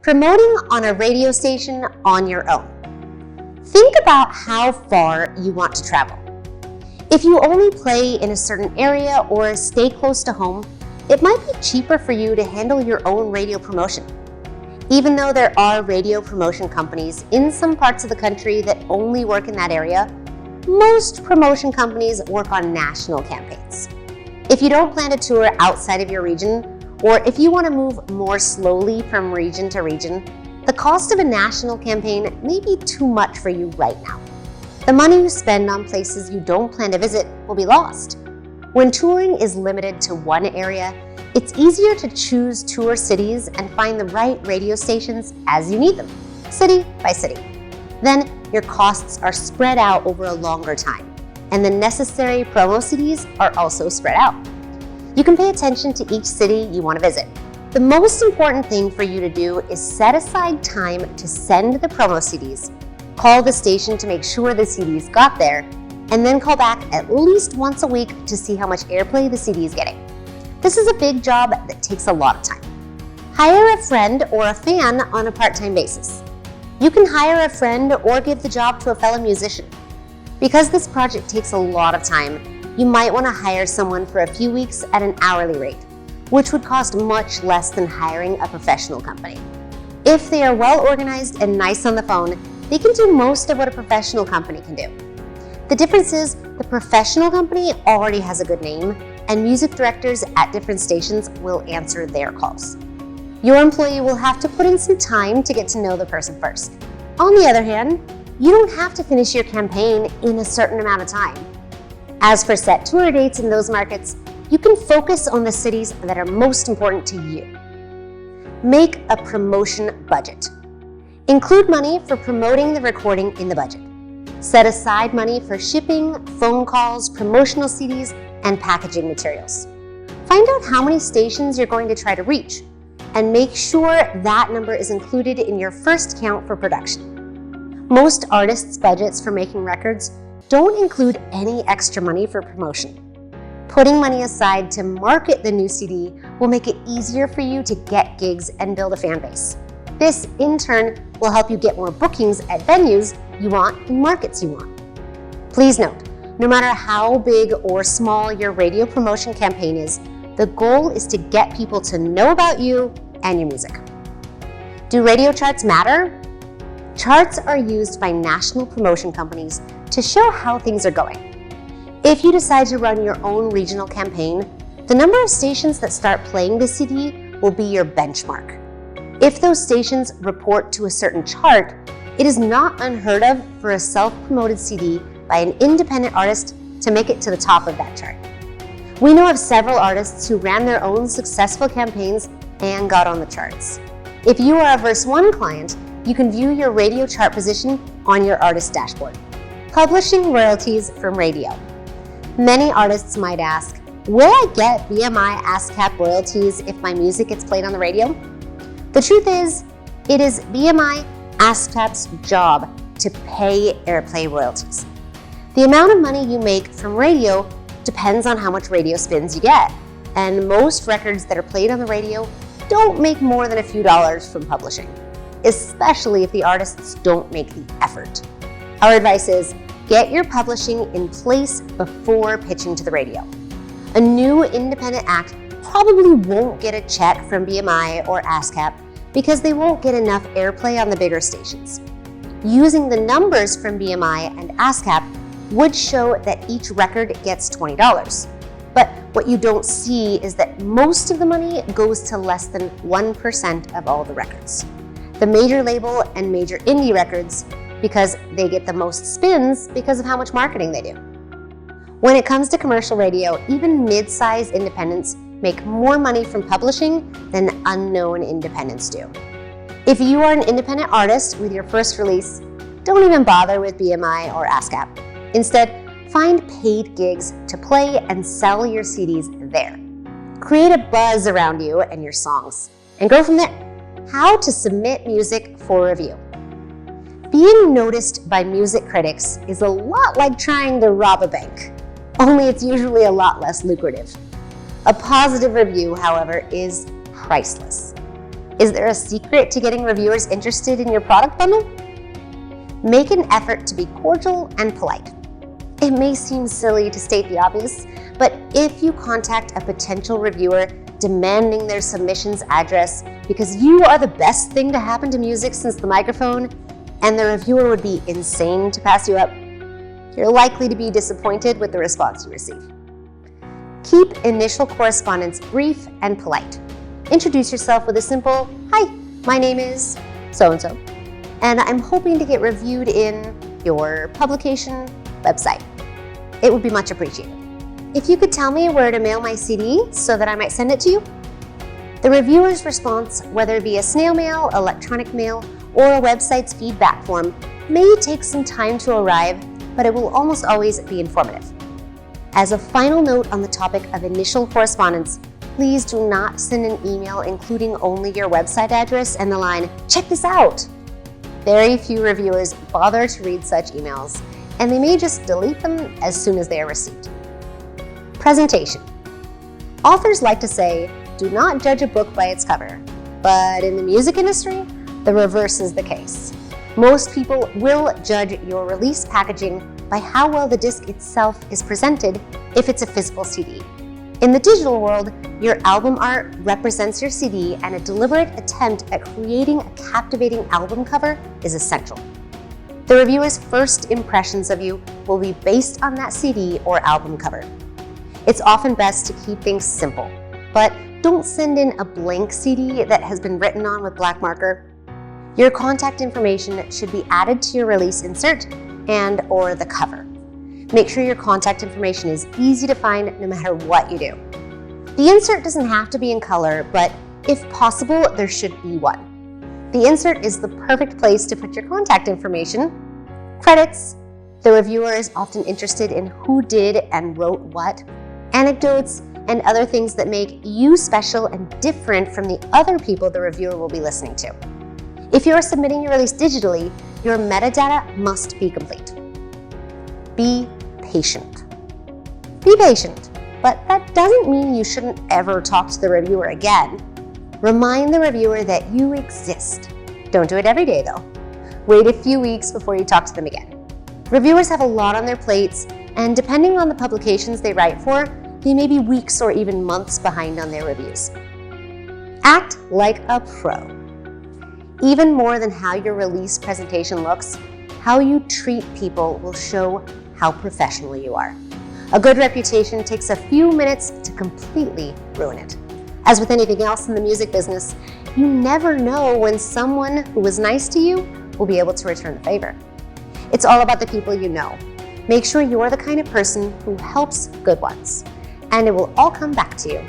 Promoting on a radio station on your own. Think about how far you want to travel. If you only play in a certain area or stay close to home, it might be cheaper for you to handle your own radio promotion. Even though there are radio promotion companies in some parts of the country that only work in that area, most promotion companies work on national campaigns. If you don't plan to tour outside of your region, or if you want to move more slowly from region to region, the cost of a national campaign may be too much for you right now. The money you spend on places you don't plan to visit will be lost. When touring is limited to one area, it's easier to choose tour cities and find the right radio stations as you need them, city by city. Then your costs are spread out over a longer time, and the necessary promo CDs are also spread out. You can pay attention to each city you want to visit. The most important thing for you to do is set aside time to send the promo CDs, call the station to make sure the CDs got there, and then call back at least once a week to see how much airplay the CD is getting. This is a big job that takes a lot of time. Hire a friend or a fan on a part-time basis. You can hire a friend or give the job to a fellow musician. Because this project takes a lot of time, you might want to hire someone for a few weeks at an hourly rate, which would cost much less than hiring a professional company. If they are well organized and nice on the phone, they can do most of what a professional company can do. The difference is the professional company already has a good name, and music directors at different stations will answer their calls. Your employee will have to put in some time to get to know the person first. On the other hand, you don't have to finish your campaign in a certain amount of time. As for set tour dates in those markets, you can focus on the cities that are most important to you. Make a promotion budget. Include money for promoting the recording in the budget. Set aside money for shipping, phone calls, promotional CDs, and packaging materials. Find out how many stations you're going to try to reach, and make sure that number is included in your first count for production. Most artists' budgets for making records don't include any extra money for promotion. Putting money aside to market the new CD will make it easier for you to get gigs and build a fan base. This, in turn, will help you get more bookings at venues you want and markets you want. Please note, no matter how big or small your radio promotion campaign is, the goal is to get people to know about you and your music. Do radio charts matter? Charts are used by national promotion companies to show how things are going. If you decide to run your own regional campaign, the number of stations that start playing the CD will be your benchmark. If those stations report to a certain chart, it is not unheard of for a self-promoted CD by an independent artist to make it to the top of that chart. We know of several artists who ran their own successful campaigns and got on the charts. If you are a Verse1 client, you can view your radio chart position on your artist dashboard. Publishing royalties from radio. Many artists might ask, will I get BMI ASCAP royalties if my music gets played on the radio? The truth is, it is BMI ASCAP's job to pay airplay royalties. The amount of money you make from radio depends on how much radio spins you get, and most records that are played on the radio don't make more than a few dollars from publishing, especially if the artists don't make the effort. Our advice is, get your publishing in place before pitching to the radio. A new independent act probably won't get a check from BMI or ASCAP because they won't get enough airplay on the bigger stations. Using the numbers from BMI and ASCAP would show that each record gets $20. But what you don't see is that most of the money goes to less than 1% of all the records. The major label and major indie records, because they get the most spins because of how much marketing they do. When it comes to commercial radio, even mid-size independents make more money from publishing than unknown independents do. If you are an independent artist with your first release, don't even bother with BMI or ASCAP. Instead, find paid gigs to play and sell your CDs there. Create a buzz around you and your songs, and go from there. How to submit music for review. Being noticed by music critics is a lot like trying to rob a bank, only it's usually a lot less lucrative. A positive review, however, is priceless. Is there a secret to getting reviewers interested in your product bundle? Make an effort to be cordial and polite. It may seem silly to state the obvious, but if you contact a potential reviewer demanding their submission's address because you are the best thing to happen to music since the microphone, and the reviewer would be insane to pass you up, you're likely to be disappointed with the response you receive. Keep initial correspondence brief and polite. Introduce yourself with a simple, "Hi, my name is so-and-so, and I'm hoping to get reviewed in your publication website." It would be much appreciated. If you could tell me where to mail my CD so that I might send it to you. The reviewer's response, whether via snail mail, electronic mail, or a website's feedback form, may take some time to arrive, but it will almost always be informative. As a final note on the topic of initial correspondence, please do not send an email including only your website address and the line, "Check this out." Very few reviewers bother to read such emails, and they may just delete them as soon as they are received. Presentation. Authors like to say, "Do not judge a book by its cover," but in the music industry, the reverse is the case. Most people will judge your release packaging by how well the disc itself is presented if it's a physical CD. In the digital world, your album art represents your CD, and a deliberate attempt at creating a captivating album cover is essential. The reviewer's first impressions of you will be based on that CD or album cover. It's often best to keep things simple, but don't send in a blank CD that has been written on with black marker. Your contact information should be added to your release insert and/or the cover. Make sure your contact information is easy to find no matter what you do. The insert doesn't have to be in color, but if possible, there should be one. The insert is the perfect place to put your contact information, credits. The reviewer is often interested in who did and wrote what, anecdotes, and other things that make you special and different from the other people the reviewer will be listening to. If you are submitting your release digitally, your metadata must be complete. Be patient. Be patient, but that doesn't mean you shouldn't ever talk to the reviewer again. Remind the reviewer that you exist. Don't do it every day though. Wait a few weeks before you talk to them again. Reviewers have a lot on their plates, and depending on the publications they write for, they may be weeks or even months behind on their reviews. Act like a pro. Even more than how your release presentation looks, how you treat people will show how professional you are. A good reputation takes a few minutes to completely ruin it. As with anything else in the music business, you never know when someone who was nice to you will be able to return the favor. It's all about the people you know. Make sure you're the kind of person who helps good ones, and it will all come back to you.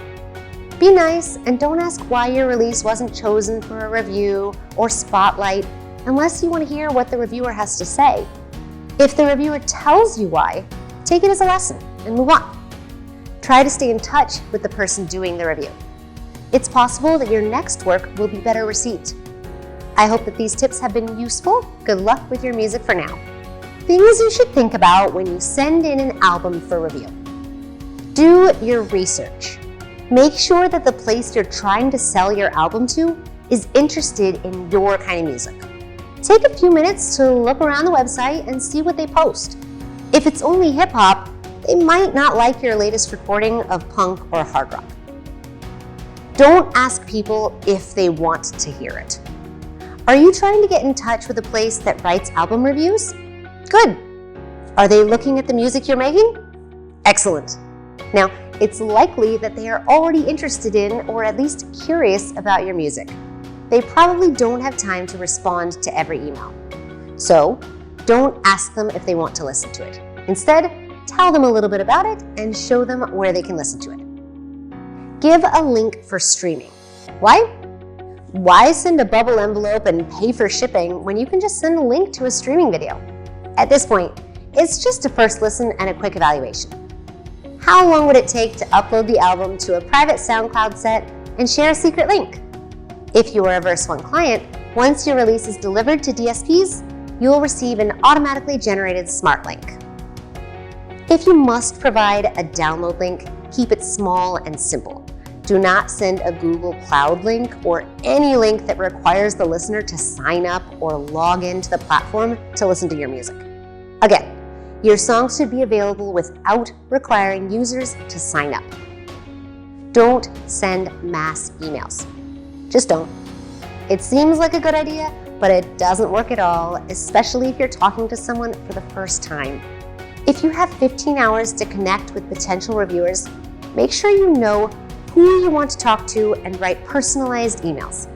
Be nice and don't ask why your release wasn't chosen for a review or spotlight unless you want to hear what the reviewer has to say. If the reviewer tells you why, take it as a lesson and move on. Try to stay in touch with the person doing the review. It's possible that your next work will be better received. I hope that these tips have been useful. Good luck with your music for now. Things you should think about when you send in an album for review. Do your research. Make sure that the place you're trying to sell your album to is interested in your kind of music. Take a few minutes to look around the website and see what they post. If it's only hip hop, they might not like your latest recording of punk or hard rock. Don't ask people if they want to hear it. Are you trying to get in touch with a place that writes album reviews? Good. Are they looking at the music you're making? Excellent. Now, it's likely that they are already interested in or at least curious about your music. They probably don't have time to respond to every email. So, don't ask them if they want to listen to it. Instead, tell them a little bit about it and show them where they can listen to it. Give a link for streaming. Why? Why send a bubble envelope and pay for shipping when you can just send a link to a streaming video? At this point, it's just a first listen and a quick evaluation. How long would it take to upload the album to a private SoundCloud set and share a secret link? If you are a Verse One client, once your release is delivered to DSPs, you will receive an automatically generated smart link. If you must provide a download link, keep it small and simple. Do not send a Google Cloud link or any link that requires the listener to sign up or log into the platform to listen to your music. Again, your songs should be available without requiring users to sign up. Don't send mass emails. Just don't. It seems like a good idea, but it doesn't work at all, especially if you're talking to someone for the first time. If you have 15 hours to connect with potential reviewers, make sure you know who you want to talk to and write personalized emails.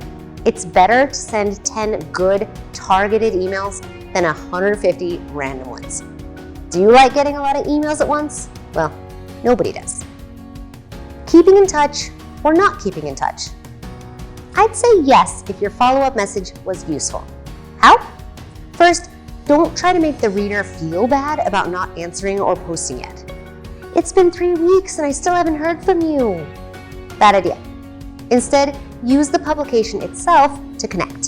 It's better to send 10 good, targeted emails than 150 random ones. Do you like getting a lot of emails at once? Well, nobody does. Keeping in touch or not keeping in touch? I'd say yes if your follow-up message was useful. How? First, don't try to make the reader feel bad about not answering or posting yet. It's been 3 weeks and I still haven't heard from you. Bad idea. Instead, use the publication itself to connect.